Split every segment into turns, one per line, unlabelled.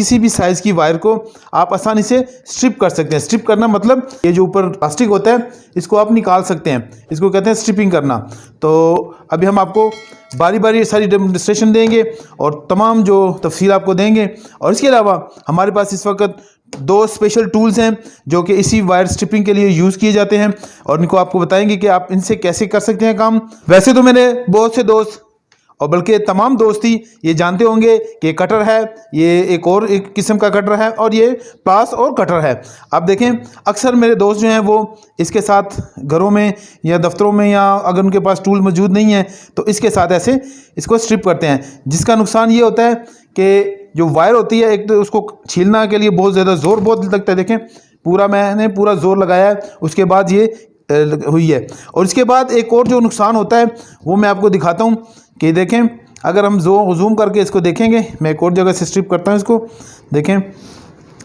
किसी भी साइज़ की वायर को आप आसानी से स्ट्रिप कर सकते हैं। स्ट्रिप करना मतलब ये जो ऊपर प्लास्टिक होता है इसको आप निकाल सकते हैं, इसको कहते हैं स्ट्रिपिंग करना। तो अभी हम आपको बारी बारी सारी डेमोन्स्ट्रेशन देंगे और तमाम जो तफसील आपको देंगे। और इसके अलावा हमारे पास इस वक्त 2 स्पेशल टूल्स हैं जो कि इसी वायर स्ट्रिपिंग के लिए यूज़ किए जाते हैं और इनको आपको बताएंगे कि आप इनसे कैसे कर सकते हैं काम। वैसे तो मेरे बहुत से दोस्त और बल्कि तमाम दोस्त ही ये जानते होंगे कि कटर है, ये एक किस्म का कटर है और ये प्लास और कटर है। अब देखें अक्सर मेरे दोस्त जो हैं वो इसके साथ घरों में या दफ्तरों में या अगर उनके पास टूल मौजूद नहीं है तो इसके साथ ऐसे इसको स्ट्रिप करते हैं, जिसका नुकसान ये होता है कि जो वायर होती है एक तो उसको छीलना के लिए बहुत ज़्यादा ज़ोर बहुत लगता है। देखें मैंने पूरा ज़ोर लगाया है, उसके बाद ये हुई है। और इसके बाद एक और जो नुकसान होता है वो मैं आपको दिखाता हूँ कि देखें अगर हम जूम करके इसको देखेंगे, मैं एक और जगह से स्ट्रिप करता हूँ इसको, देखें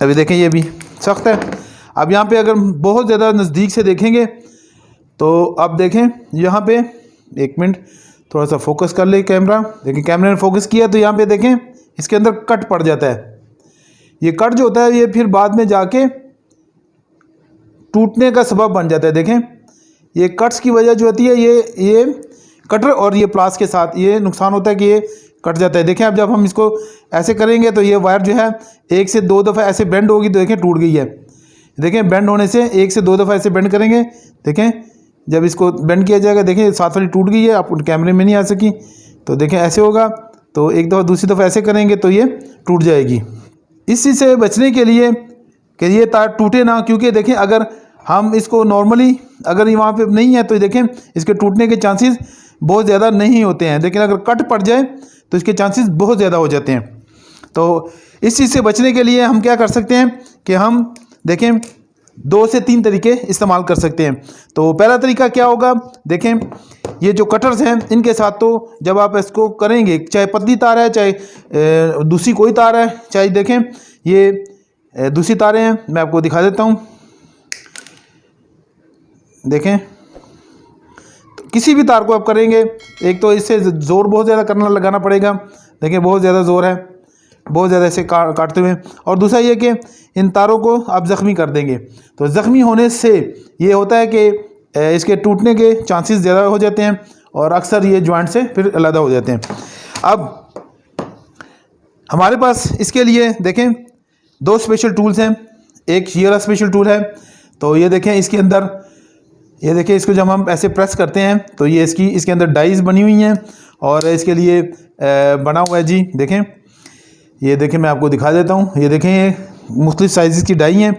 अभी देखें ये भी सख्त है। अब यहाँ पे अगर बहुत ज़्यादा नज़दीक से देखेंगे तो अब देखें यहाँ पे, एक मिनट थोड़ा सा फोकस कर ले कैमरा, देखें कैमरे ने फोकस किया तो यहाँ पे देखें इसके अंदर कट पड़ जाता है। ये कट जो होता है ये फिर बाद में जाके टूटने का सबब बन जाता है। देखें ये कट्स की वजह जो होती है ये कटर और ये प्लास के साथ ये नुकसान होता है कि ये कट जाता है। देखें अब जब हम इसको ऐसे करेंगे तो ये वायर जो है 1 से 2 दफ़ा ऐसे बेंड होगी तो देखें टूट गई है। देखें बेंड होने से 1 से 2 दफ़ा ऐसे बेंड करेंगे, देखें जब इसको बेंड किया जाएगा देखें साथ वाली टूट गई है, आप कैमरे में नहीं आ सकी। तो देखें ऐसे होगा तो एक दफ़ा दूसरी दफ़ा ऐसे करेंगे तो ये टूट जाएगी। इस चीज़ से बचने के लिए कि ये तार टूटे ना, क्योंकि देखें अगर हम इसको नॉर्मली अगर ये वहाँ पे नहीं है तो देखें इसके टूटने के चांसेस बहुत ज़्यादा नहीं होते हैं, लेकिन अगर कट पड़ जाए तो इसके चांसेस बहुत ज़्यादा हो जाते हैं। तो इस चीज़ से बचने के लिए हम क्या कर सकते हैं कि हम देखें 2 से 3 तरीके इस्तेमाल कर सकते हैं। तो पहला तरीका क्या होगा, देखें ये जो कटर्स हैं इनके साथ तो जब आप इसको करेंगे, चाहे पतली तार है चाहे दूसरी कोई तार है, चाहे देखें ये दूसरी तारें हैं, मैं आपको दिखा देता हूँ। देखें तो किसी भी तार को आप करेंगे, एक तो इससे ज़ोर बहुत ज़्यादा लगाना पड़ेगा, देखें बहुत ज़्यादा ज़ोर है, बहुत ज़्यादा ऐसे काटते हुए। और दूसरा ये कि इन तारों को आप ज़ख्मी कर देंगे तो ज़ख्मी होने से ये होता है कि इसके टूटने के चांसेस ज़्यादा हो जाते हैं और अक्सर ये जॉइंट से फिर अलग हो जाते हैं। अब हमारे पास इसके लिए देखें 2 स्पेशल टूल्स हैं। एक ये वाला स्पेशल टूल है, तो ये देखें इसके अंदर ये देखें इसको जब हम ऐसे प्रेस करते हैं तो ये इसके अंदर डाइज बनी हुई हैं और इसके लिए बना हुआ है जी। देखें ये देखें मैं आपको दिखा देता हूँ, ये देखें ये मुख्तलिफ साइज़ की डाई हैं,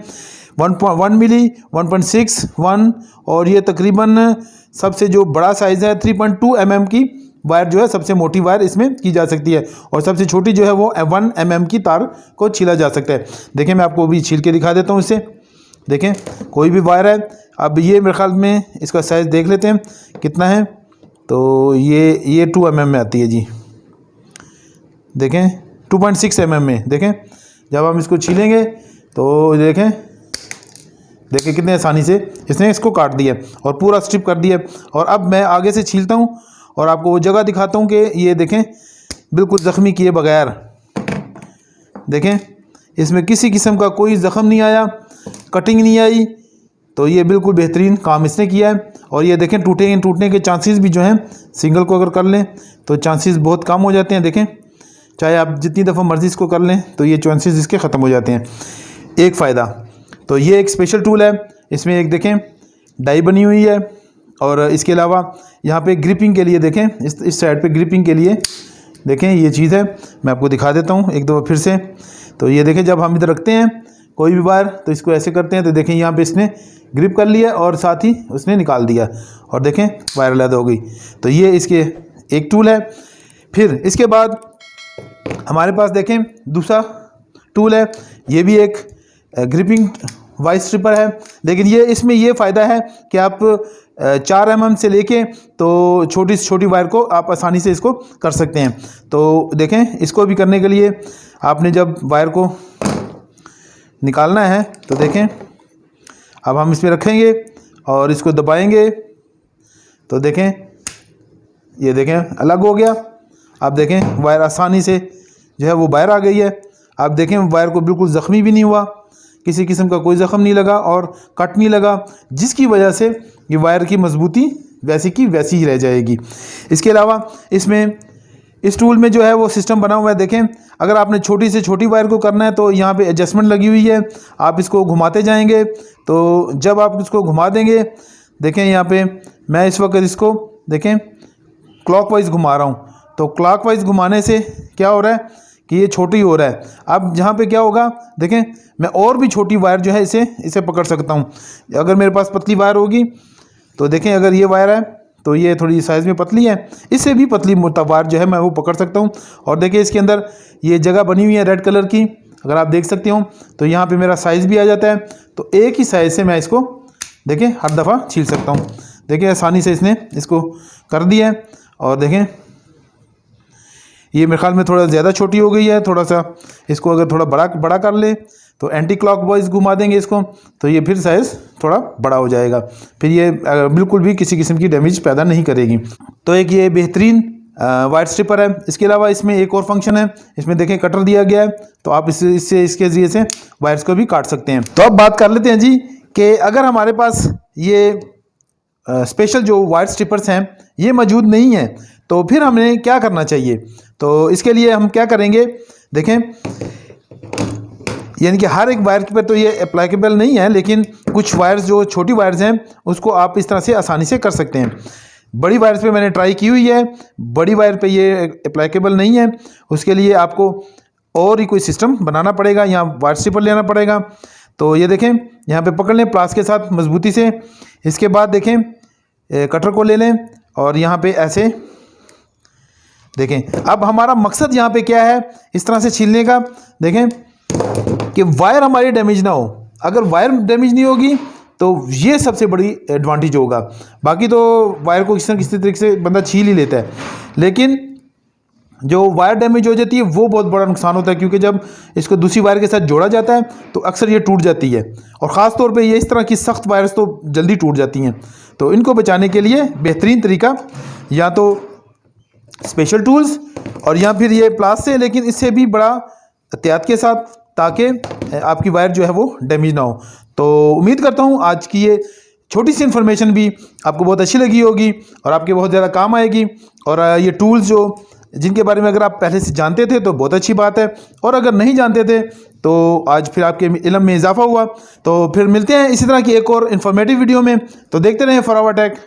1 मिली, 1.6, 1 और ये तकरीबन सबसे जो बड़ा साइज़ है 3.2 mm की वायर जो है सबसे मोटी वायर इसमें की जा सकती है और सबसे छोटी जो है वो 1 mm की तार को छीला जा सकता है। देखें मैं आपको अभी छील के दिखा देता हूँ इससे, देखें कोई भी वायर है। अब ये मेरे ख्याल में इसका साइज़ देख लेते हैं कितना है, तो ये 2 mm में आती है जी। देखें 2.6 mm में, देखें जब हम इसको छीलेंगे तो देखें कितने आसानी से इसने इसको काट दिया और पूरा स्ट्रिप कर दिया। और अब मैं आगे से छीलता हूँ और आपको वो जगह दिखाता हूँ कि ये देखें बिल्कुल ज़ख्मी किए बगैर, देखें इसमें किसी किस्म का कोई ज़ख़म नहीं आया, कटिंग नहीं आई, तो ये बिल्कुल बेहतरीन काम इसने किया है। और ये देखें टूटने के चांसेस भी जो हैं सिंगल को अगर कर लें तो चांसेस बहुत कम हो जाते हैं। देखें चाहे आप जितनी दफ़ा मर्ज़ी इसको कर लें तो ये चांसेस इसके ख़त्म हो जाते हैं। एक फ़ायदा तो ये एक स्पेशल टूल है, इसमें एक देखें डाई बनी हुई है और इसके अलावा यहाँ पे ग्रिपिंग के लिए देखें इस साइड पे ग्रिपिंग के लिए देखें ये चीज़ है, मैं आपको दिखा देता हूँ एक दफ़ा फिर से। तो ये देखें जब हम इधर रखते हैं कोई भी वायर तो इसको ऐसे करते हैं तो देखें यहाँ पे इसने ग्रिप कर लिया और साथ ही उसने निकाल दिया और देखें वायर अलग हो गई। तो ये इसके एक टूल है। फिर इसके बाद हमारे पास देखें दूसरा टूल है, ये भी एक ग्रिपिंग वायर स्ट्रिपर है, लेकिन ये इसमें ये फ़ायदा है कि आप 4 mm से लेके तो छोटी से छोटी वायर को आप आसानी से इसको कर सकते हैं। तो देखें इसको भी करने के लिए आपने जब वायर को निकालना है तो देखें अब हम इसमें रखेंगे और इसको दबाएंगे तो देखें ये देखें अलग हो गया। अब देखें वायर आसानी से जो है वो बाहर आ गई है। आप देखें वायर को बिल्कुल ज़ख्मी भी नहीं हुआ, किसी किस्म का कोई ज़ख्म नहीं लगा और कट नहीं लगा, जिसकी वजह से ये वायर की मजबूती वैसी की वैसी ही रह जाएगी। इसके अलावा इसमें इस टूल में जो है वो सिस्टम बना हुआ है। देखें, अगर आपने छोटी से छोटी वायर को करना है तो यहाँ पे एडजस्टमेंट लगी हुई है, आप इसको घुमाते जाएंगे। तो जब आप इसको घुमा देंगे, देखें यहाँ पे मैं इस वक्त इसको देखें क्लॉकवाइज घुमा रहा हूँ, तो क्लॉकवाइज घुमाने से क्या हो रहा है कि ये छोटी हो रहा है। अब जहाँ पे क्या होगा, देखें मैं और भी छोटी वायर जो है इसे पकड़ सकता हूँ। अगर मेरे पास पतली वायर होगी तो देखें, अगर ये वायर है तो ये थोड़ी साइज़ में पतली है, इससे भी पतली मोटा वायर जो है मैं वो पकड़ सकता हूँ। और देखिए इसके अंदर ये जगह बनी हुई है रेड कलर की, अगर आप देख सकते हो, तो यहाँ पे मेरा साइज़ भी आ जाता है। तो एक ही साइज़ से मैं इसको देखें हर दफ़ा छील सकता हूँ। देखिए आसानी से इसने इसको कर दिया है। और देखें ये मेरे ख्याल में थोड़ा ज़्यादा छोटी हो गई है, थोड़ा सा इसको अगर थोड़ा बड़ा कर ले तो एंटी क्लॉकवाइज घुमा देंगे इसको, तो ये फिर साइज़ थोड़ा बड़ा हो जाएगा, फिर ये बिल्कुल भी किसी किस्म की डैमेज पैदा नहीं करेगी। तो एक ये बेहतरीन वायर स्ट्रिपर है। इसके अलावा इसमें एक और फंक्शन है, इसमें देखें कटर दिया गया है, तो आप इसके ज़रिए से वायर्स को भी काट सकते हैं। तो अब बात कर लेते हैं जी कि अगर हमारे पास ये स्पेशल जो वायर स्ट्रिपर्स हैं ये मौजूद नहीं है तो फिर हमें क्या करना चाहिए। तो इसके लिए हम क्या करेंगे, देखें यानी कि हर एक वायर पर तो ये एप्लीकेबल नहीं है, लेकिन कुछ वायर्स जो छोटी वायर्स हैं उसको आप इस तरह से आसानी से कर सकते हैं। बड़ी वायर्स पे मैंने ट्राई की हुई है, बड़ी वायर पे ये एप्लीकेबल नहीं है, उसके लिए आपको और ही कोई सिस्टम बनाना पड़ेगा, यहाँ वायर स्ट्रिपर लेना पड़ेगा। तो ये देखें यहाँ पे पकड़ लें प्लास के साथ मजबूती से। इसके बाद देखें कटर को ले लें और यहाँ पे ऐसे देखें। अब हमारा मकसद यहाँ पे क्या है इस तरह से छीलने का, देखें कि वायर हमारी डैमेज ना हो। अगर वायर डैमेज नहीं होगी तो ये सबसे बड़ी एडवांटेज होगा। बाकी तो वायर को किसी न किसी तरीके से बंदा छील ही लेता है, लेकिन जो वायर डैमेज हो जाती है वो बहुत बड़ा नुकसान होता है, क्योंकि जब इसको दूसरी वायर के साथ जोड़ा जाता है तो अक्सर ये टूट जाती है, और ख़ास तौर पे ये इस तरह की सख्त वायर्स तो जल्दी टूट जाती हैं। तो इनको बचाने के लिए बेहतरीन तरीका या तो स्पेशल टूल्स और या फिर ये प्लास से, लेकिन इससे भी बड़ा एहतियात के साथ, ताकि आपकी वायर जो है वो डैमेज ना हो। तो उम्मीद करता हूँ आज की ये छोटी सी इन्फॉर्मेशन भी आपको बहुत अच्छी लगी होगी और आपके बहुत ज़्यादा काम आएगी। और ये टूल्स जो जिनके बारे में अगर आप पहले से जानते थे तो बहुत अच्छी बात है, और अगर नहीं जानते थे तो आज फिर आपके इल्म में इजाफा हुआ। तो फिर मिलते हैं इसी तरह की एक और इन्फॉर्मेटिव वीडियो में। तो देखते रहें फॉरवर्ड टेक।